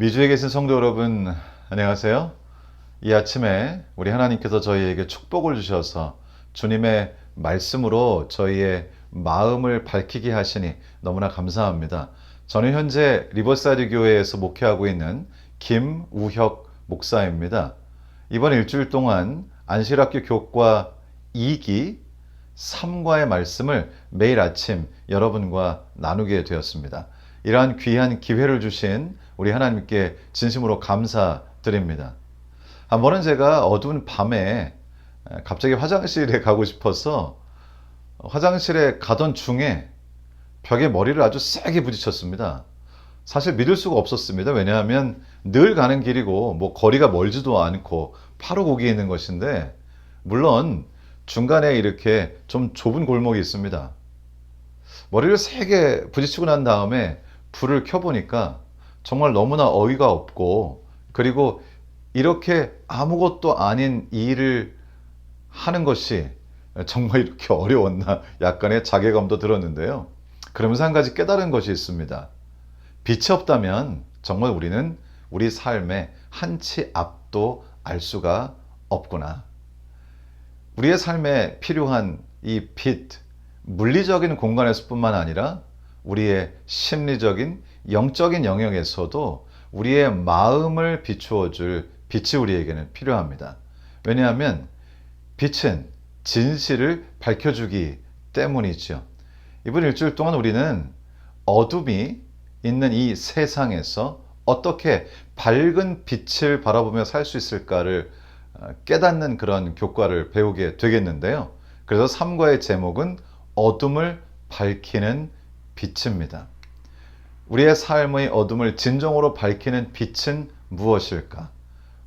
미주에 계신 성도 여러분, 안녕하세요. 이 아침에 우리 하나님께서 저희에게 축복을 주셔서 주님의 말씀으로 저희의 마음을 밝히게 하시니 너무나 감사합니다. 저는 현재 리버사이드 교회에서 목회하고 있는 김우혁 목사입니다. 이번 일주일 동안 안실학교 교과 2기 3과의 말씀을 매일 아침 여러분과 나누게 되었습니다. 이러한 귀한 기회를 주신 우리 하나님께 진심으로 감사드립니다. 한 번은 제가 어두운 밤에 갑자기 화장실에 가고 싶어서 화장실에 가던 중에 벽에 머리를 아주 세게 부딪혔습니다. 사실 믿을 수가 없었습니다. 왜냐하면 늘 가는 길이고 거리가 멀지도 않고 바로 거기에 있는 것인데, 물론 중간에 이렇게 좀 좁은 골목이 있습니다. 머리를 세게 부딪히고 난 다음에 불을 켜보니까 정말 너무나 어이가 없고, 그리고 이렇게 아무것도 아닌 일을 하는 것이 정말 이렇게 어려웠나 약간의 자괴감도 들었는데요. 그러면서 한 가지 깨달은 것이 있습니다. 빛이 없다면 정말 우리는 우리 삶의 한 치 앞도 알 수가 없구나. 우리의 삶에 필요한 이 빛, 물리적인 공간에서뿐만 아니라 우리의 심리적인, 영적인 영역에서도 우리의 마음을 비추어 줄 빛이 우리에게는 필요합니다. 왜냐하면 빛은 진실을 밝혀주기 때문이죠. 이번 일주일 동안 우리는 어둠이 있는 이 세상에서 어떻게 밝은 빛을 바라보며 살 수 있을까를 깨닫는 그런 교과를 배우게 되겠는데요. 그래서 3과의 제목은 어둠을 밝히는 빛입니다. 우리의 삶의 어둠을 진정으로 밝히는 빛은 무엇일까?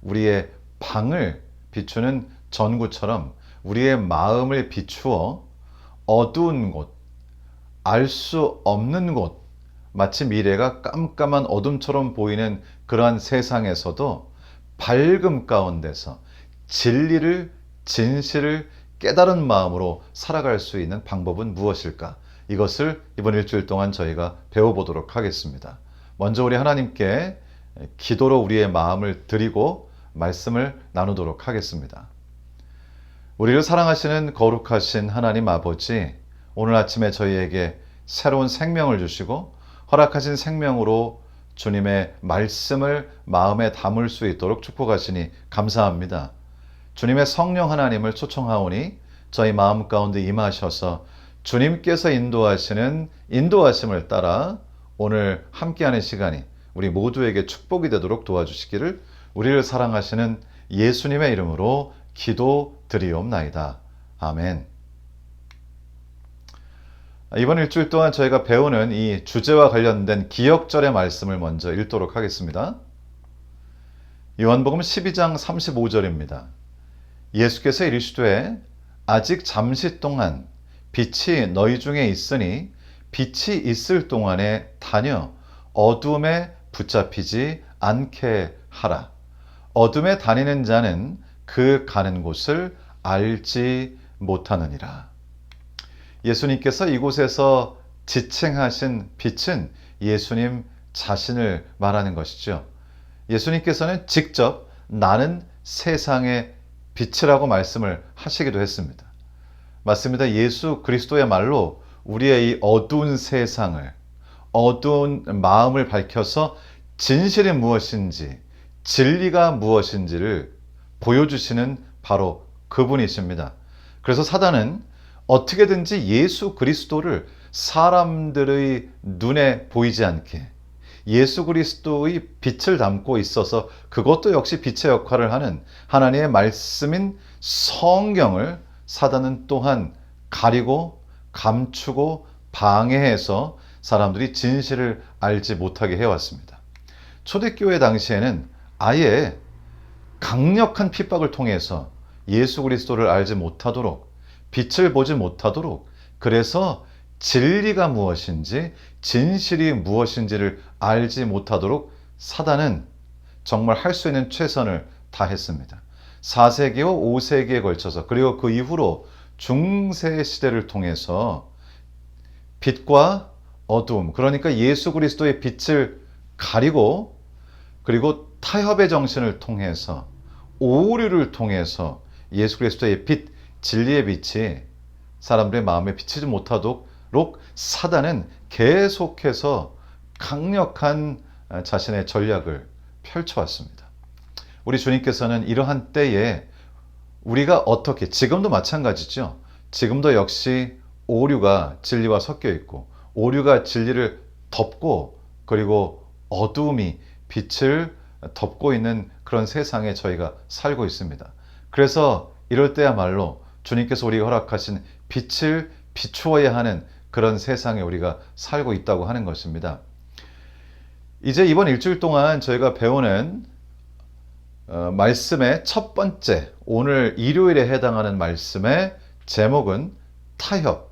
우리의 방을 비추는 전구처럼 우리의 마음을 비추어 어두운 곳, 알 수 없는 곳, 마치 미래가 깜깜한 어둠처럼 보이는 그러한 세상에서도 밝음 가운데서 진리를, 진실을 깨달은 마음으로 살아갈 수 있는 방법은 무엇일까? 이것을 이번 일주일 동안 저희가 배워보도록 하겠습니다. 먼저 우리 하나님께 기도로 우리의 마음을 드리고 말씀을 나누도록 하겠습니다. 우리를 사랑하시는 거룩하신 하나님 아버지, 오늘 아침에 저희에게 새로운 생명을 주시고 허락하신 생명으로 주님의 말씀을 마음에 담을 수 있도록 축복하시니 감사합니다. 주님의 성령 하나님을 초청하오니 저희 마음 가운데 임하셔서 주님께서 인도하시는 인도하심을 따라 오늘 함께하는 시간이 우리 모두에게 축복이 되도록 도와주시기를 우리를 사랑하시는 예수님의 이름으로 기도드리옵나이다. 아멘. 이번 일주일 동안 저희가 배우는 이 주제와 관련된 기억절의 말씀을 먼저 읽도록 하겠습니다. 요한복음 12장 35절입니다. 예수께서 이르시되 아직 잠시 동안 빛이 너희 중에 있으니 빛이 있을 동안에 다녀 어둠에 붙잡히지 않게 하라. 어둠에 다니는 자는 그 가는 곳을 알지 못하느니라. 예수님께서 이곳에서 지칭하신 빛은 예수님 자신을 말하는 것이죠. 예수님께서는 직접 나는 세상의 빛이라고 말씀을 하시기도 했습니다. 맞습니다. 예수 그리스도야말로 우리의 이 어두운 세상을, 어두운 마음을 밝혀서 진실이 무엇인지, 진리가 무엇인지를 보여주시는 바로 그분이십니다. 그래서 사단은 어떻게든지 예수 그리스도를 사람들의 눈에 보이지 않게, 예수 그리스도의 빛을 담고 있어서 그것도 역시 빛의 역할을 하는 하나님의 말씀인 성경을 사단은 또한 가리고 감추고 방해해서 사람들이 진실을 알지 못하게 해왔습니다. 초대교회 당시에는 아예 강력한 핍박을 통해서 예수 그리스도를 알지 못하도록, 빛을 보지 못하도록, 그래서 진리가 무엇인지, 진실이 무엇인지를 알지 못하도록 사단은 정말 할 수 있는 최선을 다했습니다. 4세기와 5세기에 걸쳐서, 그리고 그 이후로 중세 시대를 통해서 빛과 어두움, 그러니까 예수 그리스도의 빛을 가리고 그리고 타협의 정신을 통해서, 오류를 통해서 예수 그리스도의 빛, 진리의 빛이 사람들의 마음에 비치지 못하도록 사단은 계속해서 강력한 자신의 전략을 펼쳐왔습니다. 우리 주님께서는 이러한 때에 우리가 어떻게, 지금도 마찬가지죠. 지금도 역시 오류가 진리와 섞여 있고, 오류가 진리를 덮고, 그리고 어두움이 빛을 덮고 있는 그런 세상에 저희가 살고 있습니다. 그래서 이럴 때야말로 주님께서 우리가 허락하신 빛을 비추어야 하는 그런 세상에 우리가 살고 있다고 하는 것입니다. 이제 이번 일주일 동안 저희가 배우는 말씀의 첫 번째, 오늘 일요일에 해당하는 말씀의 제목은 타협,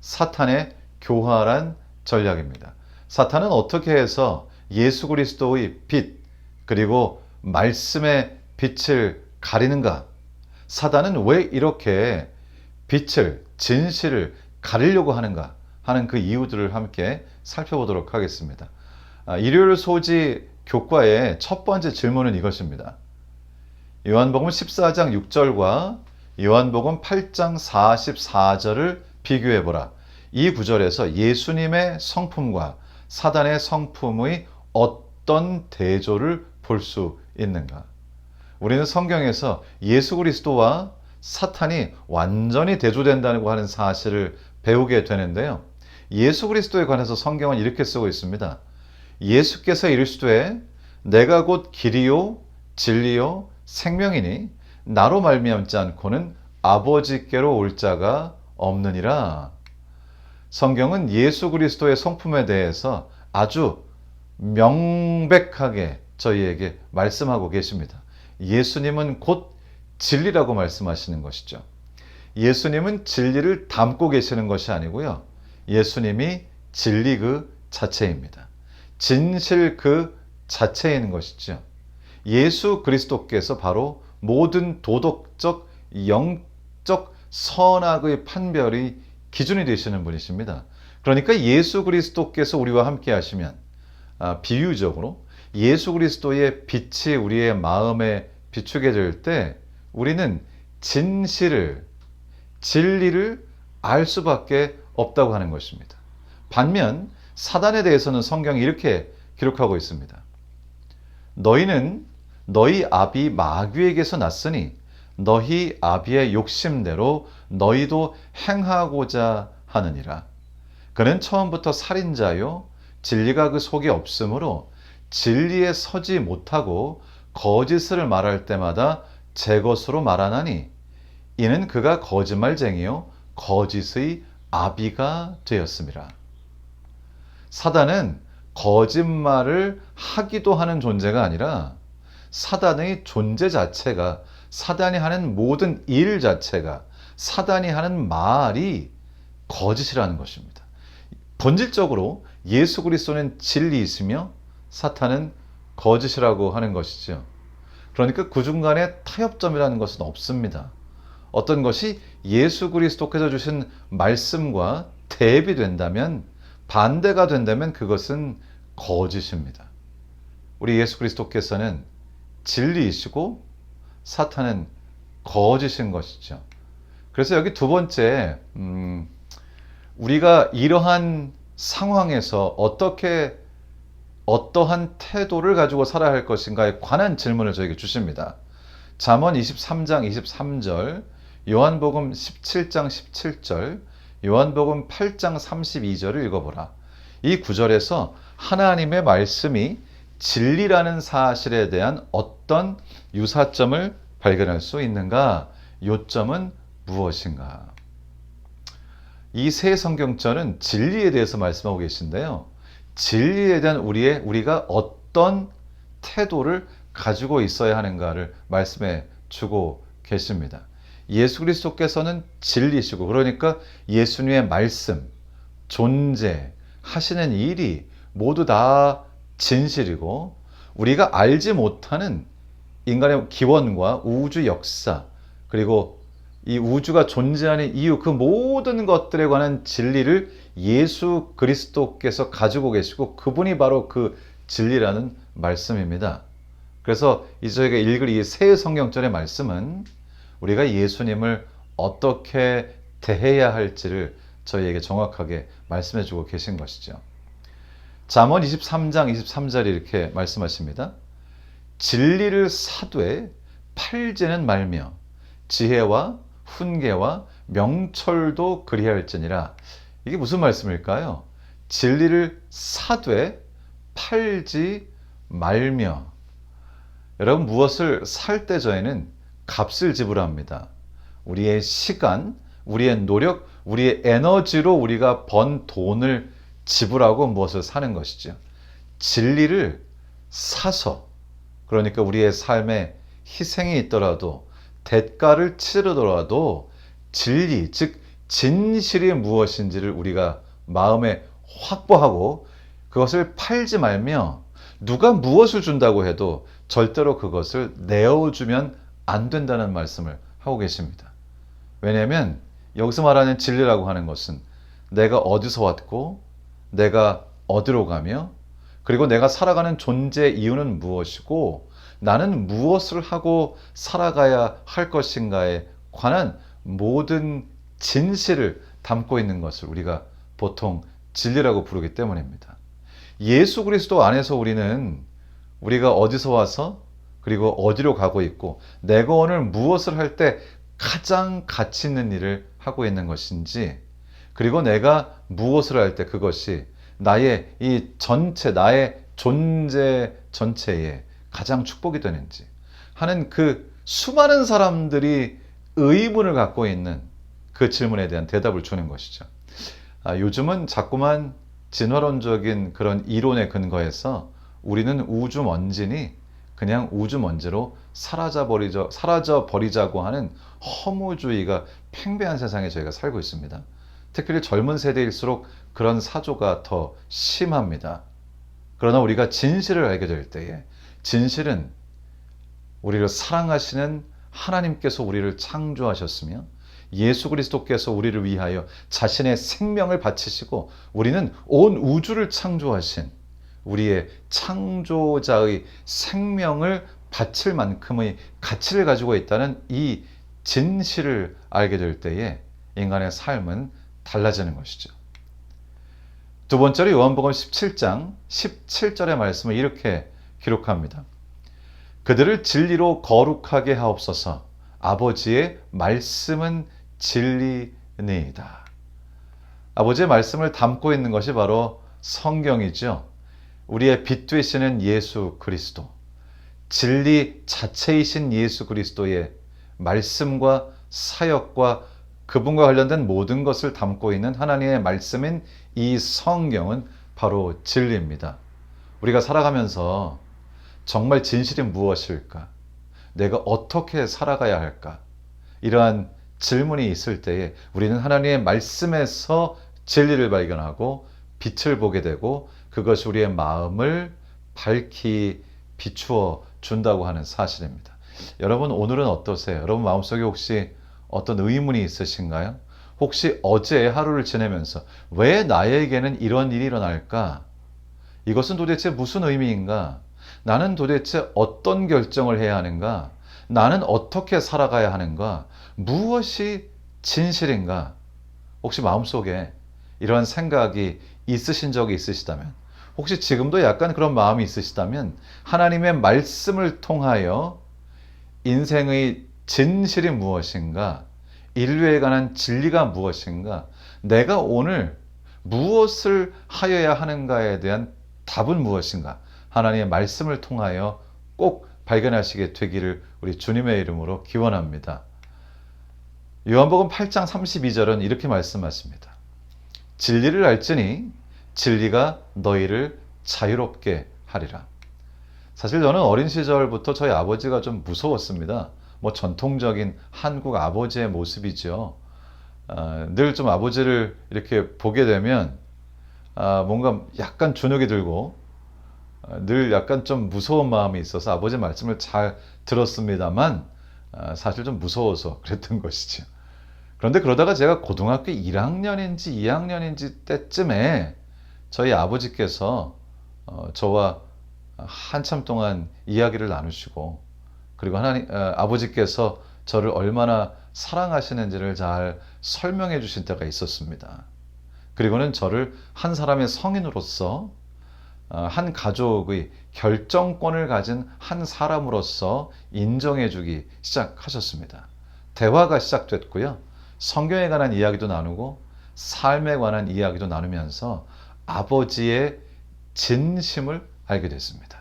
사탄의 교활한 전략입니다. 사탄은 어떻게 해서 예수 그리스도의 빛, 그리고 말씀의 빛을 가리는가? 사단은 왜 이렇게 빛을, 진실을 가리려고 하는가 하는 그 이유들을 함께 살펴보도록 하겠습니다. 일요일 소지 교과의 첫 번째 질문은 이것입니다. 요한복음 14장 6절과 요한복음 8장 44절을 비교해보라. 이 구절에서 예수님의 성품과 사단의 성품의 어떤 대조를 볼 수 있는가? 우리는 성경에서 예수 그리스도와 사탄이 완전히 대조된다고 하는 사실을 배우게 되는데요. 예수 그리스도에 관해서 성경은 이렇게 쓰고 있습니다. 예수께서 이르시되 내가 곧 길이요 진리요 생명이니 나로 말미암지 않고는 아버지께로 올 자가 없느니라. 성경은 예수 그리스도의 성품에 대해서 아주 명백하게 저희에게 말씀하고 계십니다. 예수님은 곧 진리라고 말씀하시는 것이죠. 예수님은 진리를 담고 계시는 것이 아니고요. 예수님이 진리 그 자체입니다. 진실 그 자체인 것이죠. 예수 그리스도께서 바로 모든 도덕적, 영적 선악의 판별이 기준이 되시는 분이십니다. 그러니까 예수 그리스도께서 우리와 함께 하시면, 비유적으로 예수 그리스도의 빛이 우리의 마음에 비추게 될 때 우리는 진실을, 진리를 알 수밖에 없다고 하는 것입니다. 반면 사단에 대해서는 성경이 이렇게 기록하고 있습니다. 너희는 너희 아비 마귀에게서 났으니 너희 아비의 욕심대로 너희도 행하고자 하느니라. 그는 처음부터 살인자요 진리가 그 속에 없으므로 진리에 서지 못하고 거짓을 말할 때마다 제 것으로 말하나니 이는 그가 거짓말쟁이요 거짓의 아비가 되었음이라. 사단은 거짓말을 하기도 하는 존재가 아니라 사단의 존재 자체가, 사단이 하는 모든 일 자체가, 사단이 하는 말이 거짓이라는 것입니다. 본질적으로 예수 그리스도는 진리이시며 사탄은 거짓이라고 하는 것이죠. 그러니까 그 중간에 타협점이라는 것은 없습니다. 어떤 것이 예수 그리스도께서 주신 말씀과 대비된다면, 반대가 된다면 그것은 거짓입니다. 우리 예수 그리스도께서는 진리이시고 사탄은 거짓인 것이죠. 그래서 여기 두 번째, 우리가 이러한 상황에서 어떠한 태도를 가지고 살아야 할 것인가에 관한 질문을 저에게 주십니다. 잠언 23장 23절, 요한복음 17장 17절, 요한복음 8장 32절을 읽어보라. 이 구절에서 하나님의 말씀이 진리라는 사실에 대한 어떤 유사점을 발견할 수 있는가? 요점은 무엇인가? 이 세 성경절은 진리에 대해서 말씀하고 계신데요. 진리에 대한 우리가 어떤 태도를 가지고 있어야 하는가를 말씀해 주고 계십니다. 예수 그리스도께서는 진리시고, 그러니까 예수님의 말씀, 존재, 하시는 일이 모두 다 진실이고, 우리가 알지 못하는 인간의 기원과 우주 역사, 그리고 이 우주가 존재하는 이유, 그 모든 것들에 관한 진리를 예수 그리스도께서 가지고 계시고, 그분이 바로 그 진리라는 말씀입니다. 그래서 이제 저희가 읽을 이 새 성경절의 말씀은 우리가 예수님을 어떻게 대해야 할지를 저희에게 정확하게 말씀해 주고 계신 것이죠. 잠언 23장 23절에 이렇게 말씀하십니다. 진리를 사되 팔지는 말며 지혜와 훈계와 명철도 그리할지니라. 이게 무슨 말씀일까요? 진리를 사되 팔지 말며. 여러분, 무엇을 살 때 저희는 값을 지불합니다. 우리의 시간, 우리의 노력, 우리의 에너지로 우리가 번 돈을 지불하고 무엇을 사는 것이죠. 진리를 사서, 그러니까 우리의 삶에 희생이 있더라도 대가를 치르더라도 진리, 즉 진실이 무엇인지를 우리가 마음에 확보하고 그것을 팔지 말며 누가 무엇을 준다고 해도 절대로 그것을 내어주면 안 된다는 말씀을 하고 계십니다. 왜냐하면 여기서 말하는 진리라고 하는 것은 내가 어디서 왔고 내가 어디로 가며 그리고 내가 살아가는 존재 이유는 무엇이고 나는 무엇을 하고 살아가야 할 것인가에 관한 모든 진실을 담고 있는 것을 우리가 보통 진리라고 부르기 때문입니다. 예수 그리스도 안에서 우리가 어디서 와서 그리고 어디로 가고 있고 내가 오늘 무엇을 할 때 가장 가치 있는 일을 하고 있는 것인지 그리고 내가 무엇을 할 때 그것이 나의 이 전체, 나의 존재 전체에 가장 축복이 되는지 하는 그 수많은 사람들이 의문을 갖고 있는 그 질문에 대한 대답을 주는 것이죠. 요즘은 자꾸만 진화론적인 그런 이론에 근거해서 우리는 우주 먼지니 그냥 우주 먼지로 사라져 버리자고 하는 허무주의가 팽배한 세상에 저희가 살고 있습니다. 특히 젊은 세대일수록 그런 사조가 더 심합니다. 그러나 우리가 진실을 알게 될 때에 진실은 우리를 사랑하시는 하나님께서 우리를 창조하셨으며 예수 그리스도께서 우리를 위하여 자신의 생명을 바치시고 우리는 온 우주를 창조하신 우리의 창조자의 생명을 바칠 만큼의 가치를 가지고 있다는 이 진실을 알게 될 때에 인간의 삶은 달라지는 것이죠. 두 번째로 요한복음 17장 17절의 말씀을 이렇게 기록합니다. 그들을 진리로 거룩하게 하옵소서. 아버지의 말씀은 진리니이다. 아버지의 말씀을 담고 있는 것이 바로 성경이죠. 우리의 빛 되시는 예수 그리스도, 진리 자체이신 예수 그리스도의 말씀과 사역과 그분과 관련된 모든 것을 담고 있는 하나님의 말씀인 이 성경은 바로 진리입니다. 우리가 살아가면서 정말 진실이 무엇일까? 내가 어떻게 살아가야 할까? 이러한 질문이 있을 때에 우리는 하나님의 말씀에서 진리를 발견하고 빛을 보게 되고 그것이 우리의 마음을 밝히 비추어 준다고 하는 사실입니다. 여러분, 오늘은 어떠세요? 여러분 마음속에 혹시 어떤 의문이 있으신가요? 혹시 어제 하루를 지내면서 왜 나에게는 이런 일이 일어날까? 이것은 도대체 무슨 의미인가? 나는 도대체 어떤 결정을 해야 하는가? 나는 어떻게 살아가야 하는가? 무엇이 진실인가? 혹시 마음속에 이런 생각이 있으신 적이 있으시다면, 혹시 지금도 약간 그런 마음이 있으시다면 하나님의 말씀을 통하여 인생의 진실이 무엇인가? 인류에 관한 진리가 무엇인가? 내가 오늘 무엇을 하여야 하는가에 대한 답은 무엇인가? 하나님의 말씀을 통하여 꼭 발견하시게 되기를 우리 주님의 이름으로 기원합니다. 요한복음 8장 32절은 이렇게 말씀하십니다. 진리를 알지니 진리가 너희를 자유롭게 하리라. 사실 저는 어린 시절부터 저희 아버지가 좀 무서웠습니다. 전통적인 한국 아버지의 모습이죠. 늘 좀 아버지를 이렇게 보게 되면 뭔가 약간 주눅이 들고 늘 약간 좀 무서운 마음이 있어서 아버지 말씀을 잘 들었습니다만 사실 좀 무서워서 그랬던 것이죠. 그런데 그러다가 제가 고등학교 1학년인지 2학년인지 때쯤에 저희 아버지께서 저와 한참 동안 이야기를 나누시고, 그리고 아버지께서 저를 얼마나 사랑하시는지를 잘 설명해 주신 때가 있었습니다. 그리고는 저를 한 사람의 성인으로서, 한 가족의 결정권을 가진 한 사람으로서 인정해 주기 시작하셨습니다. 대화가 시작됐고요. 성경에 관한 이야기도 나누고 삶에 관한 이야기도 나누면서 아버지의 진심을 알게 됐습니다.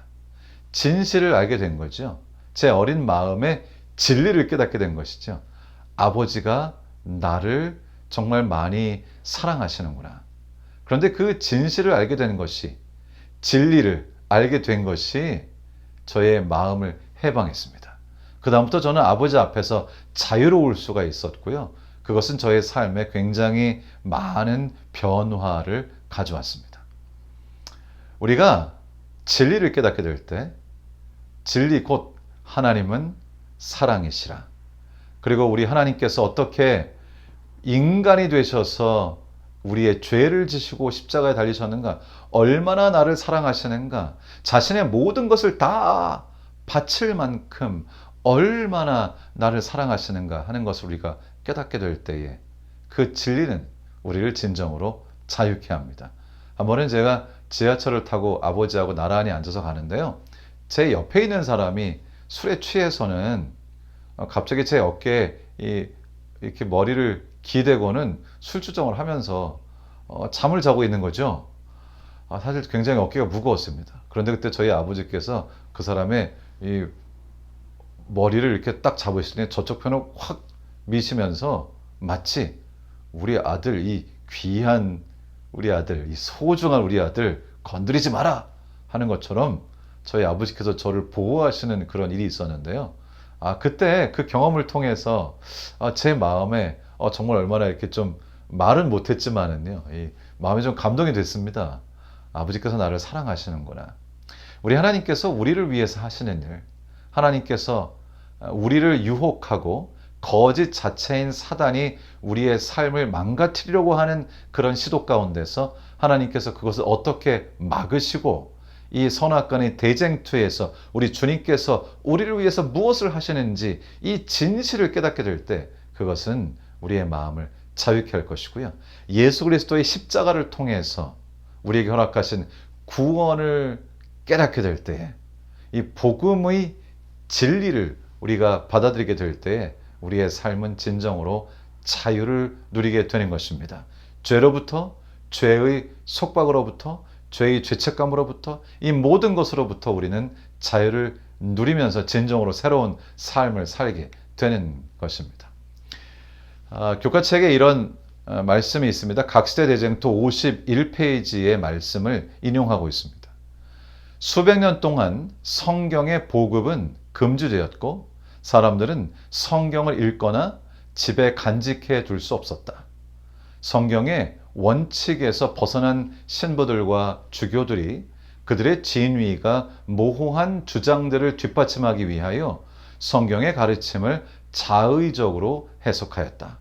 진실을 알게 된 거죠. 제 어린 마음에 진리를 깨닫게 된 것이죠. 아버지가 나를 정말 많이 사랑하시는구나. 그런데 그 진실을 알게 된 것이, 진리를 알게 된 것이 저의 마음을 해방했습니다. 그 다음부터 저는 아버지 앞에서 자유로울 수가 있었고요. 그것은 저의 삶에 굉장히 많은 변화를 가져왔습니다. 우리가 진리를 깨닫게 될 때, 진리 곧 하나님은 사랑이시라. 그리고 우리 하나님께서 어떻게 인간이 되셔서 우리의 죄를 지시고 십자가에 달리셨는가, 얼마나 나를 사랑하시는가, 자신의 모든 것을 다 바칠 만큼 얼마나 나를 사랑하시는가 하는 것을 우리가 깨닫게 될 때에 그 진리는 우리를 진정으로 자유케 합니다. 한 번은 제가 지하철을 타고 아버지하고 나란히 앉아서 가는데요. 제 옆에 있는 사람이 술에 취해서는 갑자기 제 어깨에 이렇게 머리를 기대고는 술주정을 하면서 잠을 자고 있는 거죠. 사실 굉장히 어깨가 무거웠습니다. 그런데 그때 저희 아버지께서 그 사람의 이 머리를 이렇게 딱 잡으시더니 저쪽 편을 확 미시면서 마치 우리 아들, 이 귀한 우리 아들, 이 소중한 우리 아들 건드리지 마라 하는 것처럼 저희 아버지께서 저를 보호하시는 그런 일이 있었는데요. 그때 그 경험을 통해서 제 마음에 정말 얼마나 이렇게 좀 말은 못했지만은요, 이 마음이 좀 감동이 됐습니다. 아버지께서 나를 사랑하시는구나. 우리 하나님께서 우리를 위해서 하시는 일, 하나님께서 우리를 유혹하고 거짓 자체인 사단이 우리의 삶을 망가뜨리려고 하는 그런 시도 가운데서 하나님께서 그것을 어떻게 막으시고 이 선악간의 대쟁투에서 우리 주님께서 우리를 위해서 무엇을 하시는지 이 진실을 깨닫게 될 때 그것은 우리의 마음을 자유케 할 것이고요. 예수 그리스도의 십자가를 통해서 우리에게 허락하신 구원을 깨닫게 될 때에 이 복음의 진리를 우리가 받아들이게 될 때에 우리의 삶은 진정으로 자유를 누리게 되는 것입니다. 죄로부터, 죄의 속박으로부터, 죄의 죄책감으로부터, 이 모든 것으로부터 우리는 자유를 누리면서 진정으로 새로운 삶을 살게 되는 것입니다. 교과책에 이런 말씀이 있습니다. 각시대 대쟁투 51페이지의 말씀을 인용하고 있습니다. 수백 년 동안 성경의 보급은 금지되었고 사람들은 성경을 읽거나 집에 간직해 둘 수 없었다. 성경의 원칙에서 벗어난 신부들과 주교들이 그들의 진위가 모호한 주장들을 뒷받침하기 위하여 성경의 가르침을 자의적으로 해석하였다.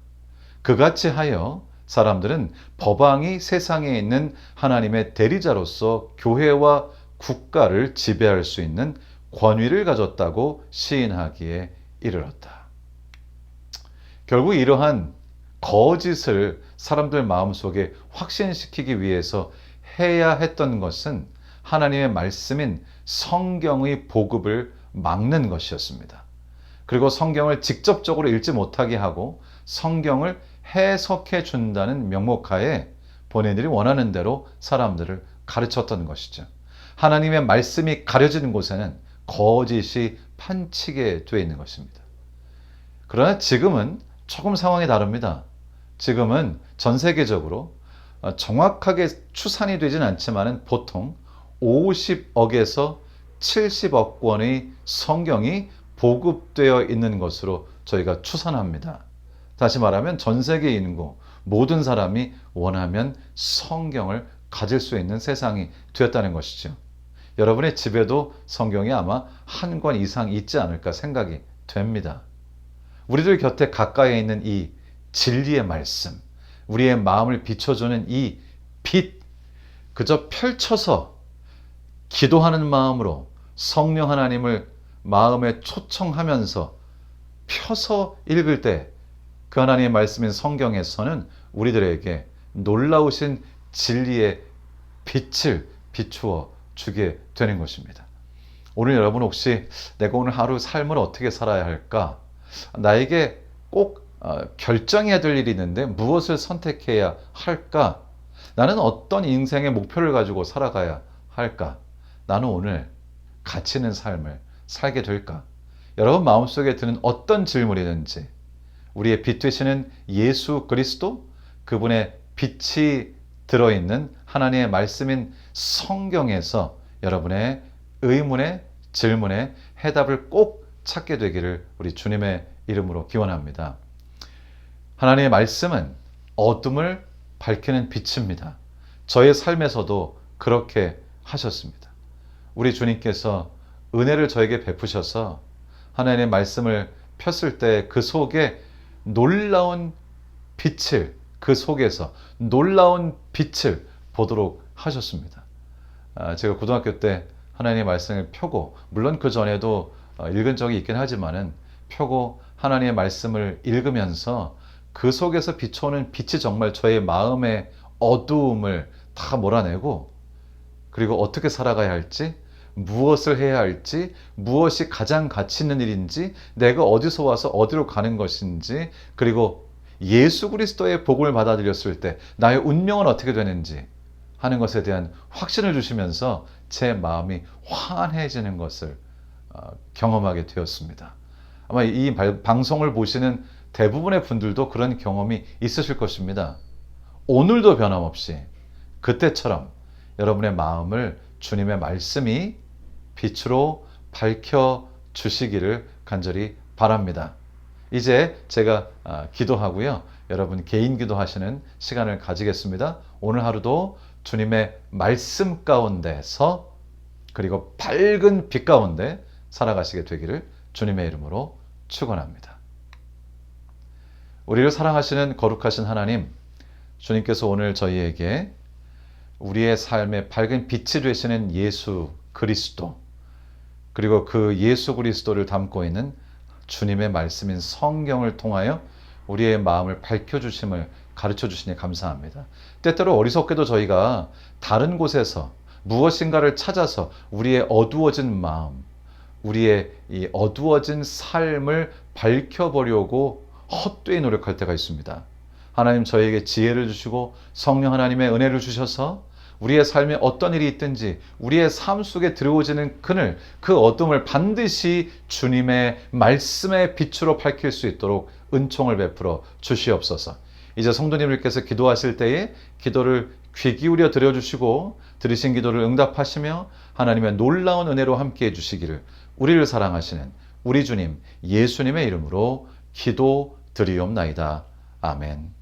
그같이 하여 사람들은 법왕이 세상에 있는 하나님의 대리자로서 교회와 국가를 지배할 수 있는 권위를 가졌다고 시인하기에 이르렀다. 결국 이러한 거짓을 사람들 마음속에 확신시키기 위해서 해야 했던 것은 하나님의 말씀인 성경의 보급을 막는 것이었습니다. 그리고 성경을 직접적으로 읽지 못하게 하고 성경을 해석해 준다는 명목하에 본인들이 원하는 대로 사람들을 가르쳤던 것이죠. 하나님의 말씀이 가려지는 곳에는 거짓이 판치게 되어 있는 것입니다. 그러나 지금은 조금 상황이 다릅니다. 지금은 전 세계적으로 정확하게 추산이 되진 않지만 보통 50억에서 70억 권의 성경이 보급되어 있는 것으로 저희가 추산합니다. 다시 말하면 전 세계 인구 모든 사람이 원하면 성경을 가질 수 있는 세상이 되었다는 것이죠. 여러분의 집에도 성경이 아마 한 권 이상 있지 않을까 생각이 됩니다. 우리들 곁에 가까이에 있는 이 진리의 말씀, 우리의 마음을 비춰주는 이 빛, 그저 펼쳐서 기도하는 마음으로 성령 하나님을 마음에 초청하면서 펴서 읽을 때 그 하나님의 말씀인 성경에서는 우리들에게 놀라우신 진리의 빛을 비추어 주게 되는 것입니다. 오늘 여러분 혹시 내가 오늘 하루 삶을 어떻게 살아야 할까? 나에게 꼭 결정해야 될 일이 있는데 무엇을 선택해야 할까? 나는 어떤 인생의 목표를 가지고 살아가야 할까? 나는 오늘 가치 있는 삶을 살게 될까? 여러분 마음속에 드는 어떤 질문이든지 우리의 빛 되시는 예수 그리스도, 그분의 빛이 들어있는 하나님의 말씀인 성경에서 여러분의 의문에, 질문에 해답을 꼭 찾게 되기를 우리 주님의 이름으로 기원합니다. 하나님의 말씀은 어둠을 밝히는 빛입니다. 저의 삶에서도 그렇게 하셨습니다. 우리 주님께서 은혜를 저에게 베푸셔서 하나님의 말씀을 폈을 때 그 속에 놀라운 빛을, 그 속에서 놀라운 빛을 보도록 하셨습니다. 제가 고등학교 때 하나님의 말씀을 펴고, 물론 그 전에도 읽은 적이 있긴 하지만은 펴고 하나님의 말씀을 읽으면서 그 속에서 비춰오는 빛이 정말 저의 마음의 어두움을 다 몰아내고, 그리고 어떻게 살아가야 할지, 무엇을 해야 할지, 무엇이 가장 가치 있는 일인지, 내가 어디서 와서 어디로 가는 것인지, 그리고 예수 그리스도의 복음을 받아들였을 때 나의 운명은 어떻게 되는지 하는 것에 대한 확신을 주시면서 제 마음이 환해지는 것을 경험하게 되었습니다. 아마 이 방송을 보시는 대부분의 분들도 그런 경험이 있으실 것입니다. 오늘도 변함없이 그때처럼 여러분의 마음을 주님의 말씀이 빛으로 밝혀 주시기를 간절히 바랍니다. 이제 제가 기도하고요. 여러분 개인 기도하시는 시간을 가지겠습니다. 오늘 하루도 주님의 말씀 가운데서, 그리고 밝은 빛 가운데 살아가시게 되기를 주님의 이름으로 축원합니다. 우리를 사랑하시는 거룩하신 하나님, 주님께서 오늘 저희에게 우리의 삶의 밝은 빛이 되시는 예수 그리스도, 그리고 그 예수 그리스도를 담고 있는 주님의 말씀인 성경을 통하여 우리의 마음을 밝혀주심을 가르쳐 주시니 감사합니다. 때때로 어리석게도 저희가 다른 곳에서 무엇인가를 찾아서 우리의 어두워진 마음, 우리의 이 어두워진 삶을 밝혀보려고 헛되이 노력할 때가 있습니다. 하나님 저희에게 지혜를 주시고 성령 하나님의 은혜를 주셔서 우리의 삶에 어떤 일이 있든지 우리의 삶 속에 들어오지는 그늘, 그 어둠을 반드시 주님의 말씀의 빛으로 밝힐 수 있도록 은총을 베풀어 주시옵소서. 이제 성도님들께서 기도하실 때에 기도를 귀 기울여 드려주시고 들으신 기도를 응답하시며 하나님의 놀라운 은혜로 함께해 주시기를 우리를 사랑하시는 우리 주님 예수님의 이름으로 기도 드리옵나이다. 아멘.